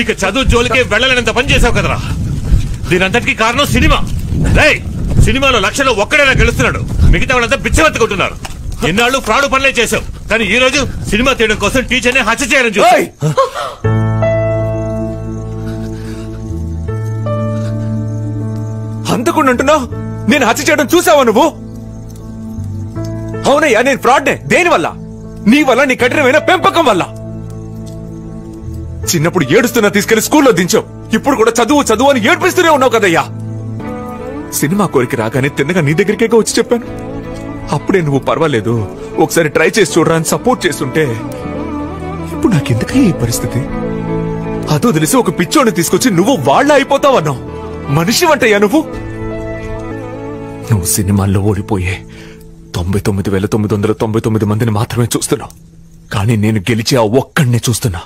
ఇక చదువు జోలికి వెళ్ళలేనంత పని చేసావు కదరా. దీనంతటికి కారణం సినిమా. సినిమాలో లక్షలో ఒక్కడైనా గెలుస్తున్నాడు, మిగతా వాళ్ళంతా బిచ్చవెత్తుకుంటున్నారు. ఎన్నాళ్ళు ఫ్రాడ్ పనులే చేసావు, కానీ ఈ రోజు సినిమా తీయడం కోసం టీచర్ని హత్య చేయాలని చూసావు. అంతకుండా అంటున్నావు, నేను హత్య చేయడం చూసావా నువ్వు? అవునయ్యా, నేను ఫ్రాడ్నే. దేనివల్ల? నీ వల్ల, నీ కఠినమైన పెంపకం వల్ల. చిన్నప్పుడు ఏడుస్తున్నా తీసుకెళ్లి స్కూల్లో దించావు, ఇప్పుడు కూడా చదువు చదువు అని ఏడ్పిస్తూనే ఉన్నావు కదయ్యా. సినిమా కోరిక రాగానే తిన్నగా నీ దగ్గరికే వచ్చి చెప్పాను. అప్పుడే నువ్వు పర్వాలేదు, ఒకసారి ట్రై చేసి చూడరా అని సపోర్ట్ చేస్తుంటే, ఇప్పుడు నాకెందుకయ్యా ఈ పరిస్థితి? అదో తెలిసి ఒక పిచ్చోడిని తీసుకొచ్చి నువ్వు వాళ్ళ అయిపోతావన్నావు. మనిషి వంటయ్యా నువ్వు. నువ్వు సినిమాల్లో ఓడిపోయే 99,999 మందిని మాత్రమే చూస్తున్నావు, కానీ నేను గెలిచి ఆ ఒక్కడినే చూస్తున్నా.